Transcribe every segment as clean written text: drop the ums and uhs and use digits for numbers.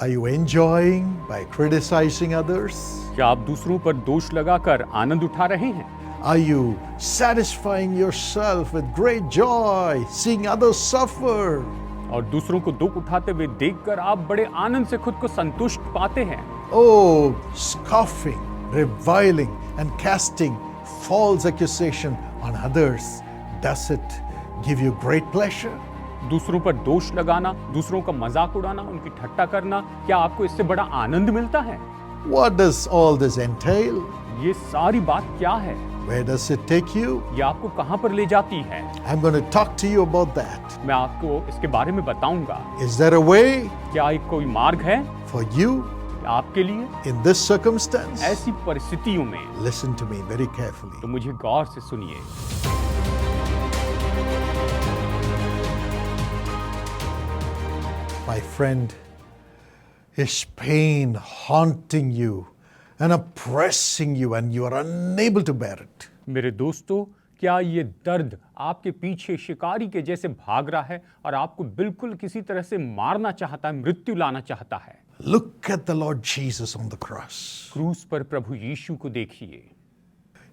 Are you enjoying by criticizing others? क्या आप दूसरों पर दोष लगाकर आनंद उठा रहे हैं? Are you satisfying yourself with great joy, seeing others suffer? और दूसरों को दुख उठाते हुए देखकर आप बड़े आनंद से खुद को संतुष्ट पाते हैं? Oh, scoffing, reviling, and casting false accusation on others. Does it give you great pleasure? दूसरों पर दोष लगाना, दूसरों का मजाक उड़ाना, उनकी ठट्टा करना, क्या आपको इससे बड़ा आनंद मिलता है? What does all this entail? ये सारी बात क्या है? Where does it take you? ये आपको कहां पर ले जाती है? I'm going to talk to you about that. मैं आपको इसके बारे में बताऊंगा। Is there a way क्या एक कोई मार्ग है for you आपके लिए in this circumstance? ऐसी परिस्थितियों में? Listen to me very carefully. तो मुझे गौर से सुनिए। My friend, is pain haunting you and oppressing you and you are unable to bear it? मेरे दोस्तों, क्या ये दर्द आपके पीछे शिकारी के जैसे भाग रहा है और आपको बिल्कुल किसी तरह से मारना चाहता है, मृत्यु लाना चाहता है? Look at the Lord Jesus on the cross. क्रूस पर प्रभु यीशु को देखिए।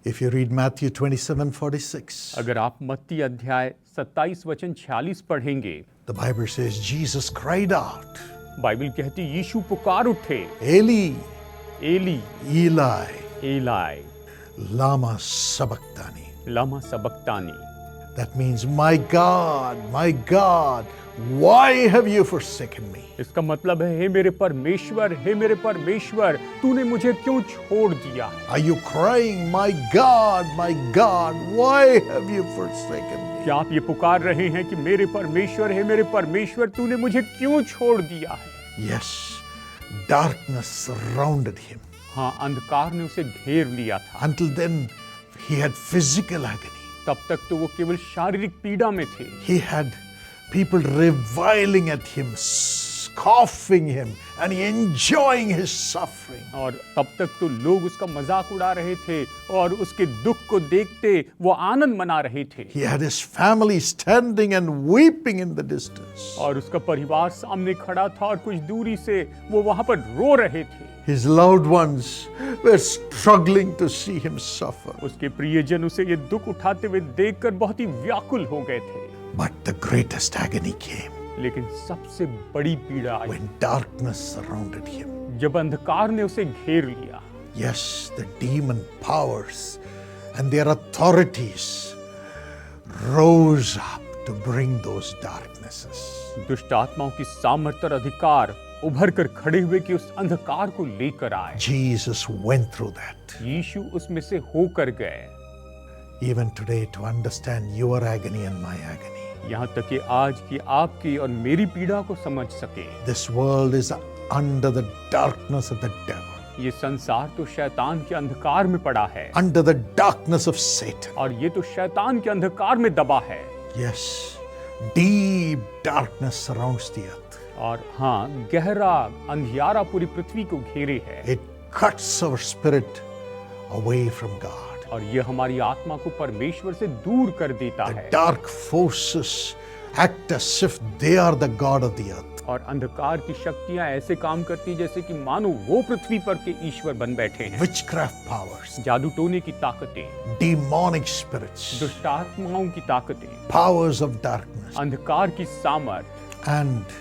If you read Matthew 27:46, अगर आप मत्ती अध्याय 27 वचन 46 पढ़ेंगे, the Bible says Jesus cried out, Bible कहती यीशु पुकार उठे, Eli, Eli Eli, Eli lama sabachthani. Lama सबक्तानी। That means, my God, why have you forsaken me? इसका मतलब है, हे मेरे परमेश्वर, तूने मुझे क्यों छोड़ दिया? Are you crying, my God, why have you forsaken me? क्या आप ये पुकार रहे हैं कि मेरे परमेश्वर, तूने मुझे क्यों छोड़ दिया है? Yes, darkness surrounded him. हाँ, अंधकार ने उसे घेर लिया था। Until then, he had physical agony. तब तक तो वो केवल शारीरिक पीड़ा में थे। He had people reviling at him, scoffing him, and enjoying his suffering. और तब तक तो लोग उसका मजाक उड़ा रहे थे और उसके दुख को देखते वो आनंद मना रहे थे। He had his family standing and weeping in the distance. और उसका परिवार सामने खड़ा था और कुछ दूरी से वो वहां पर रो रहे थे। His loved ones were struggling to see him suffer. उसके प्रियजन उसे ये दुख उठाते हुए देखकर बहुत ही व्याकुल हो गए थे। But the greatest agony came लेकिन सबसे बड़ी पीड़ा आई when darkness surrounded him. जब अंधकार ने उसे घेर लिया। Yes, the demon powers and their authorities rose up to bring those darknesses. दुष्ट आत्माओं की सामर्थ्य और अधिकार उभर कर खड़े हुए कि उस अंधकार को लेकर आए। Jesus went through that. यीशु उसमें से होकर गए। Even today, to understand your agony and my agony, यहाँ तक कि आज की आपकी और मेरी पीड़ा को समझ सके। this world is under the darkness of the devil, ये संसार तो शैतान के अंधकार में पड़ा है under the darkness of Satan. और ये तो शैतान के अंधकार में दबा है। Yes, deep darkness surrounds the earth. और हाँ, गहरा अंधियारा पूरी पृथ्वी को घेरे है। It cuts our spirit away from God. और ये हमारी आत्मा को परमेश्वर से दूर कर देता The है। dark forces act as if they are the God of the earth. और अंधकार की शक्तियां ऐसे काम करती जैसे कि मानो वो पृथ्वी पर के ईश्वर बन बैठे हैं। Witchcraft powers, जादू टोने की ताकतें, demonic spirits, दुष्ट आत्माओं की ताकतें, powers of darkness, अंधकार की सामर्थ and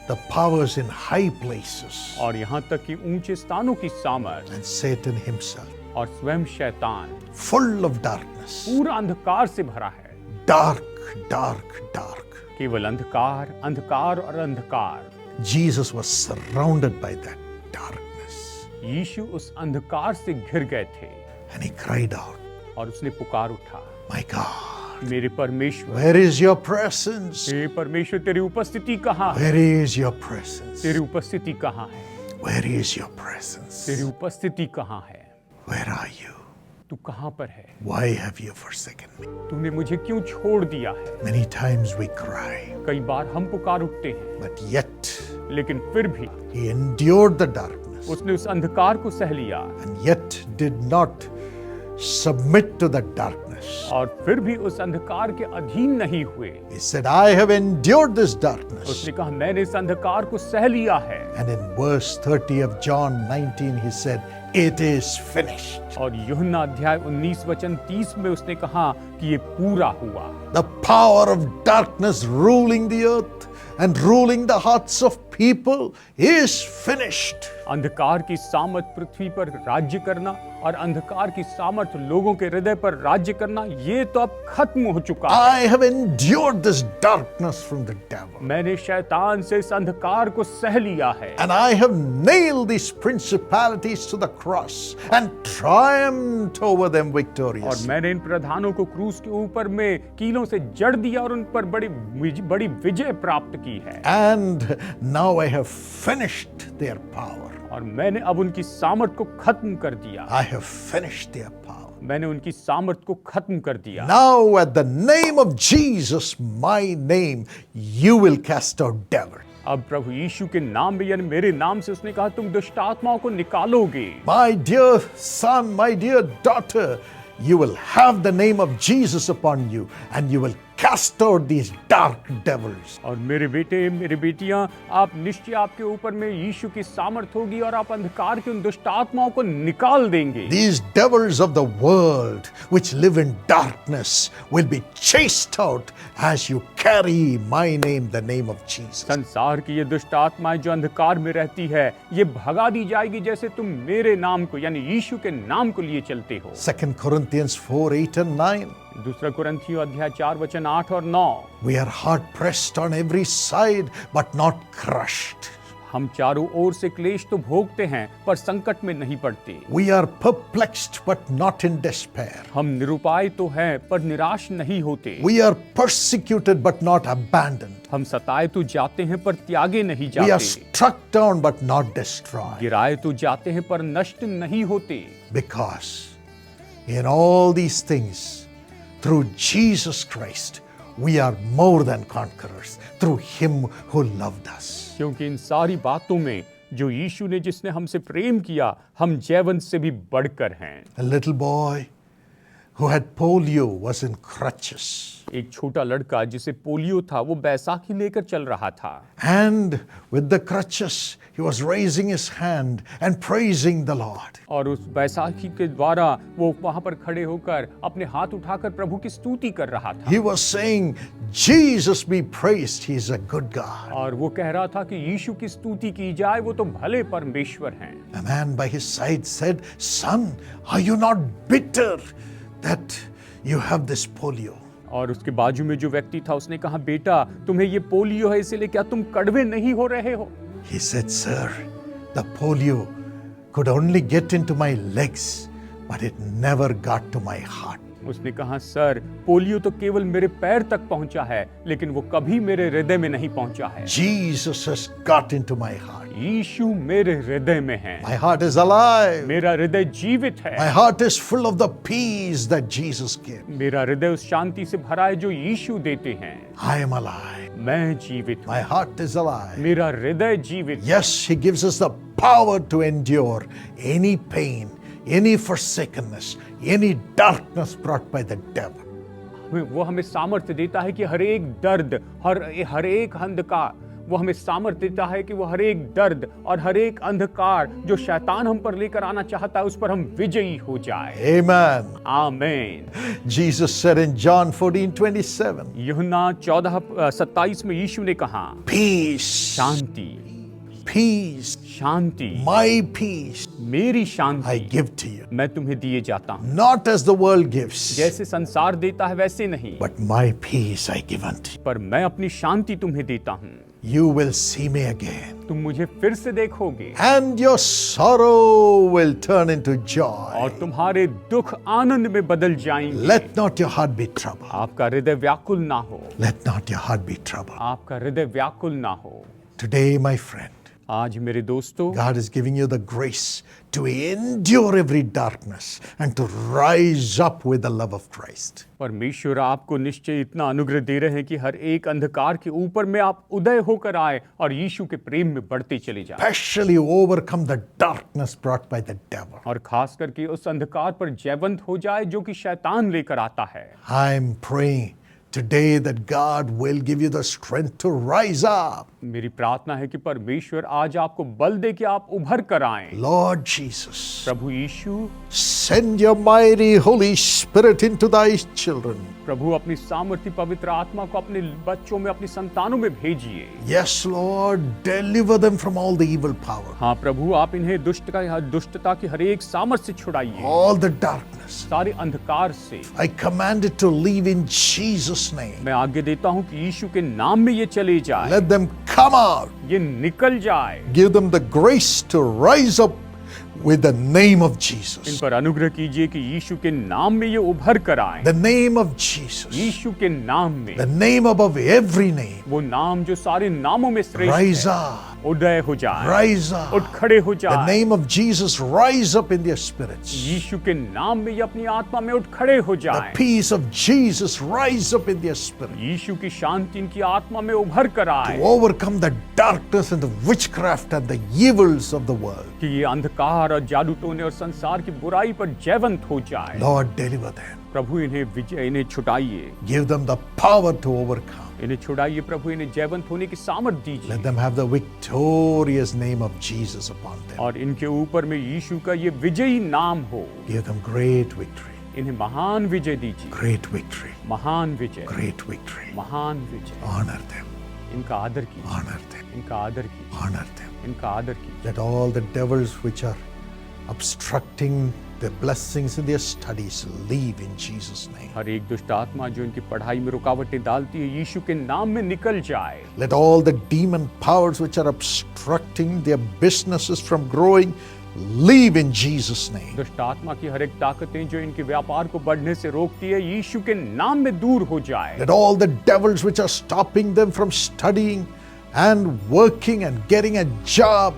the powers in high places, और यहाँ तक कि ऊंचे स्थानों की सामर्थ and Satan himself, और स्वयं शैतान full of darkness. पूरा अंधकार से भरा है। Dark. केवल अंधकार और अंधकार। Jesus was surrounded by that darkness. यीशु उस अंधकार से घिर गए थे And he cried out, और उसने पुकार उठा, my God, मेरे परमेश्वर, where is your presence? हे परमेश्वर, तेरी उपस्थिति कहाँ है? Where is your presence? तेरी उपस्थिति कहाँ है? Where is your presence? तेरी उपस्थिति कहाँ है? Where are you? तू कहाँ पर है? Why have you forsaken me? तूने मुझे क्यों छोड़ दिया है? Many times we cry, कई बार हम पुकार उठते हैं, but yet लेकिन फिर भी he endured the darkness उसने उस अंधकार को सह लिया and yet did not submit to the darkness. और फिर भी उस अंधकार के अधीन नहीं हुए। He said, I have endured this darkness. उसने कहा मैंने इस अंधकार को सह लिया है। And in verse 30 of John 19, he said, it is finished. और यूहन्ना अध्याय 19 वचन 30 में उसने कहा कि ये पूरा हुआ। The power of darkness ruling the earth and ruling the hearts of people is finished. अंधकार की सामर्थ पृथ्वी पर राज्य करना और अंधकार की सामर्थ लोगों के हृदय पर राज्य करना, ये तो अब खत्म हो चुका है। I have endured this darkness from the devil. मैंने शैतान से इस अंधकार को सह लिया है। And I have nailed these principalities to the cross and triumphed over them और victoriously. मैंने इन प्रधानों को क्रूस के ऊपर में कीलों से जड़ दिया और उन पर बड़ी विजय प्राप्त की है। And now I have finished their power. और मैंने अब उनकी सामर्थ को खत्म कर दिया। I have finished their power. मैंने उनकी सामर्थ को खत्म कर दिया। Now at the name of Jesus, my name, you will cast out devils. अब प्रभु यीशु के नाम में यानी मेरे नाम से उसने कहा तुम दुष्ट आत्माओं को निकालोगे। My dear son, my dear daughter, you will have the name of Jesus upon you and you will cast out these dark devils. और मेरे बेटे मेरी बेटियां, आप निश्चय आपके ऊपर में यीशु की सामर्थ होगी और आप अंधकार की उन दुष्ट आत्माओं को निकाल देंगे। These devils of the world which live in darkness will be chased out as you carry my name, the name of Jesus. संसार की ये दुष्ट आत्माएं जो अंधकार में रहती है, ये भगा दी जाएगी जैसे तुम मेरे नाम को यानी यीशु के नाम को लिए चलते हो। 2 Corinthians 4:8 and 9. दूसरा कुरिन्थियों अध्याय 4 वचन 8 और 9। We are hard pressed on every side but not crushed. हम चारों ओर से क्लेश तो भोगते हैं पर संकट में नहीं पड़ते। We are perplexed but not in despair. हम निरुपाय तो हैं पर निराश नहीं होते। We are persecuted but not abandoned. हम सताए तो जाते हैं पर त्यागे नहीं We are जाते। struck down but not destroyed. गिराए तो जाते हैं पर नष्ट नहीं होते। Because in all these things, through Jesus Christ, we are more than conquerors through Him who loved us. क्योंकि इन सारी बातों में जो यीशु ने जिसने हमसे प्रेम किया, हम जयवंत से भी बढ़कर हैं। A little boy who had polio was in crutches. एक छोटा लड़का जिसे पोलियो था वो बैसाखी लेकर चल रहा था। And with the crutches, he was raising his hand and praising the Lord. और उस बैसाखी के द्वारा वो वहां पर खड़े होकर अपने हाथ उठाकर प्रभु की स्तुति कर रहा था। He was saying, Jesus be praised, he is a good God. और वो कह रहा था कि यीशु की स्तुति की जाए, वो तो भले परमेश्वर हैं। A man by his side said, Son, are you not bitter that you have this polio? और उसके बाजू में जो व्यक्ति था उसने कहा, बेटा तुम्हें ये पोलियो है इसलिए क्या तुम कड़वे नहीं हो रहे हो? He said, Sir, the polio could only get into my legs, but it never got to my heart. उसने कहा, सर पोलियो तो केवल मेरे पैर तक पहुंचा है लेकिन वो कभी मेरे हृदय में नहीं पहुंचा है। Jesus has got into my heart. यीशु मेरे हृदय में है। My heart is alive. मेरा हृदय जीवित है। My heart is full of the peace that Jesus gives. मेरा हृदय उस शांति से भरा है जो यीशु देते हैं। I am alive. मैं जीवित हूँ। My heart is alive. मेरा हृदय जीवित है। Yes, He gives us the power to endure any pain, any forsakenness, any darkness brought by the devil. वो हमें सामर्थ्य देता है कि हर एक दर्द, हर एक अंधकार, वो हमें सामर्थ्य देता है कि वो हर एक दर्द और हर एक अंधकार जो शैतान हम पर लेकर आना चाहता है उस पर हम विजयी हो जाए। Amen. आमीन। Jesus said in John 14:27, यूहन्ना 14:27 में यीशु ने कहा, Peace, Shanti, peace, Shanti, my peace मेरी I Shanti give to you. मैं तुम्हें दिए जाता हूँ। Not as the world gives, जैसे संसार देता है वैसे नहीं, but my peace I give unto you. पर मैं अपनी शांति तुम्हें देता हूँ। You will see me again, तुम मुझे फिर से देखोगे and your sorrow will turn into joy. और तुम्हारे दुख आनंद में बदल जाएंगे। Let not your heart be troubled. आपका हृदय व्याकुल ना हो। Let not your heart be troubled. आपका हृदय व्याकुल ना हो। Today, my friend, आज मेरे दोस्तों, God is giving you the grace to endure every darkness and to rise up with the love of Christ. परमेश्वर आपको निश्चय इतना अनुग्रह दे रहे हैं कि हर एक अंधकार के ऊपर में आप उदय होकर आए और यीशु के प्रेम में बढ़ते चले जाएं। Especially overcome the darkness brought by the devil. और खास करके उस अंधकार पर जयवंत हो जाए जो कि शैतान लेकर आता है। I'm praying today that God will give you the strength to rise up. मेरी प्रार्थना है कि परमेश्वर आज आपको बल दे कि आप उभर कर आएं। Lord Jesus, Prabhu Yeshu, send your mighty Holy Spirit into thy children. प्रभु अपनी सामर्थी पवित्र आत्मा को अपने बच्चों में, अपनी संतानों में भेजिए। Yes, Lord, deliver them from all the evil power, हाँ प्रभु, आप इन्हें दुष्टता की हर एक सामर्थ से छुड़ाइए, all the darkness. सारे अंधकार से। I command it to leave in Jesus' name. मैं आज्ञा देता हूँ कि यीशु के नाम में ये चले जाए, Let them come out. ये निकल जाए। Give them the grace to rise up with the name of in Jesus. पर अनुग्रह कीजिए कि यीशु के नाम में ये उभर कर आए। The name of Jesus. यीशु के नाम में, The name above every name. वो नाम जो सारे नामों में श्रेष्ठ Rise है, up. उदय हो जाए, Rise up. उठ खड़े हो The जाए। name of Jesus rise up in their spirits. यीशु के नाम में ये अपनी आत्मा में उठ खड़े हो The जाए। peace of Jesus rise up in their spirit. यीशु की शांति इनकी आत्मा में उभर कर आए To overcome the darkness and the witchcraft and the evils of the world. कि ये अंधकार और जादू टोने और संसार की बुराई पर जयवंत हो जाए। Lord, deliver them. प्रभु इन्हें छुड़ाइए, Give them the power to overcome. इन्हें छुड़ाइए प्रभु, इन्हें जयवंत होने की सामर्थ दीजिए Let them have the victorious name of Jesus upon them. और इनके ऊपर में यीशु का ये विजयी नाम हो। Give them great victory. इन्हें महान विजय दीजिए, Great victory. महान विजय, Great victory. महान विजय। Honor them. इनका आदर कीजिए, Honor them. इनका आदर कीजिए, Honor them. इनका आदर कीजिए। Let all the devils which are obstructing the blessings in their studies leave in Jesus' name. हर एक दुष्ट आत्मा जो इनकी पढ़ाई में रुकावटें डालती है, यीशु के नाम में निकल जाए। Let all the demon powers which are obstructing their businesses from growing leave in Jesus' name. दुष्ट आत्मा की हर एक ताकतें जो इनके व्यापार को बढ़ने से रोकती है, यीशु के नाम में दूर हो जाए। Let all the devils which are stopping them from studying and working and getting a job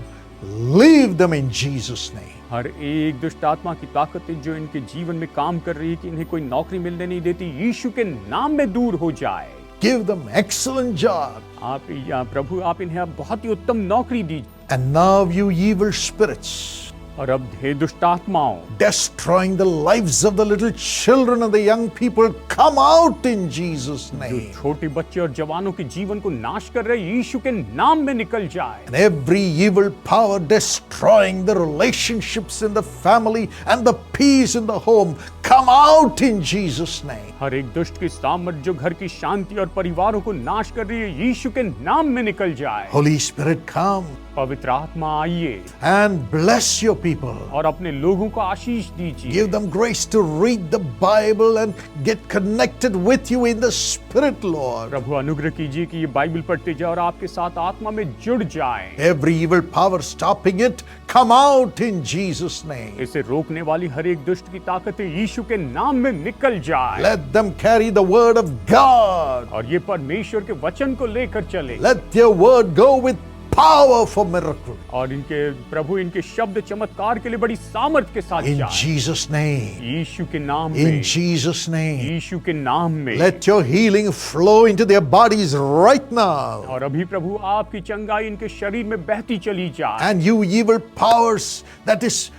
leave them in Jesus' name. हर एक दुष्ट आत्मा की ताकतें जो इनके जीवन में काम कर रही है कि इन्हें कोई नौकरी मिलने नहीं देती, यीशु के नाम में दूर हो जाए। Give them excellent job. प्रभु आप इन्हें अब बहुत ही उत्तम नौकरी दीजिए। And now you evil spirits, और अब हे दुष्ट आत्माओं, destroying the lives of the little children and the young people, come out in Jesus' जो name. छोटे बच्चे और जवानों के जीवन को नाश कर रहे, यीशु के नाम में निकल जाए। And every evil power destroying the relationships in the family and the peace in the home, come out in Jesus' name. हर एक दुष्ट की सामर्थ जो घर की शांति और परिवारों को नाश कर रही है, यीशु के नाम में निकल जाए। Holy Spirit, come पवित्र आत्मा आइए and bless your people. और अपने लोगों को आशीष दीजिए। Give them grace to read the Bible and get connected with you in the Spirit, Lord. प्रभु अनुग्रह कीजिए कि ये बाइबल पढ़ते जाए और आपके साथ आत्मा में जुड़ जाए। Every evil power stopping it, come out in Jesus' name. इसे रोकने वाली हर एक दुष्ट की ताकतें यीशु के नाम में निकल जाए। Let them carry the word of God. और ये परमेश्वर के वचन को लेकर चले। Let their word go with power for miracle. और इनके प्रभु इनके शब्द चमत्कार के लिए बड़ी सामर्थ के साथ In जाए। Jesus' name. यीशु के नाम In में, Jesus' name. यीशु के नाम में। Let your healing flow into their bodies right now. और अभी प्रभु आपकी चंगाई इनके शरीर में बहती चली जाए। And you evil powers that is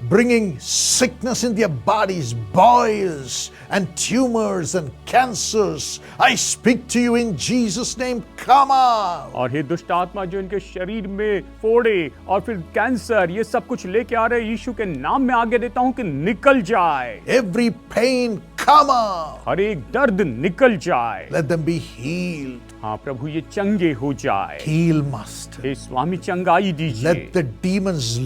bringing sickness in their bodies, boils and tumors and cancers, I speak to you in Jesus' name, come out. और हे दुष्ट आत्मा जो इनके शरीर में फोड़े और फिर कैंसर ये सब कुछ लेके आ रहे, यीशु के नाम में आगे देता हूं कि निकल जाए। Every pain, come out. हर एक दर्द निकल जाए। Let them be healed. हाँ प्रभु ये चंगे हो जाए। Heal, Master. हे स्वामी चंगाई दीजिए। Let the demons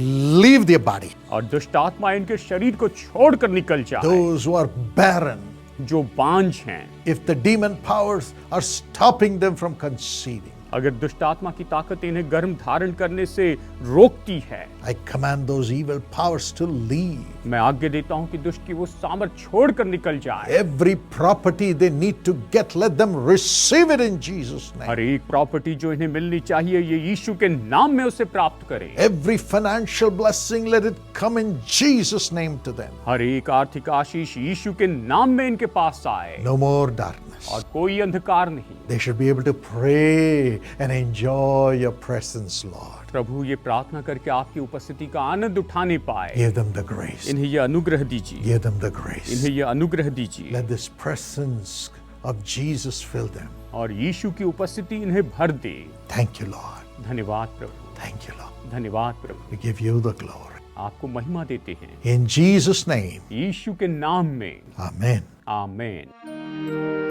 leave their body. और दुष्ट आत्मा इनके शरीर को छोड़कर निकल जाए। Those who are barren, जो बांझ हैं, if the demon powers are stopping them from conceiving, अगर दुष्ट आत्मा की ताकत इन्हें गर्भ धारण करने से रोकती है, I command those evil powers to leave. मैं आज्ञा देता हूं कि दुष्ट की वो सामर्थ छोड़कर निकल जाए। Every property they need to get, let them receive it in Jesus' name. हर एक प्रॉपर्टी जो इन्हें मिलनी चाहिए, ये यीशु के नाम में उसे प्राप्त करें। Every financial blessing, let it come in Jesus' name to them. हर एक आर्थिक आशीष यीशु के नाम में इनके पास आए No more darkness. और कोई अंधकार नहीं। They should be able to pray and enjoy your presence, Lord. प्रभु ये प्रार्थना करके आपकी उपस्थिति का आनंद उठाने पाए। Give them the grace. इन्हें ये अनुग्रह दीजिए, Give them the grace. इन्हें ये अनुग्रह दीजिए Let this presence of Jesus fill them. और यीशु की उपस्थिति इन्हें भर दे। Thank you, Lord. धन्यवाद प्रभु, Thank you, Lord. धन्यवाद प्रभु। We give you the glory. आपको महिमा देते हैं In Jesus' name, यीशु के नाम में। Amen. आमीन।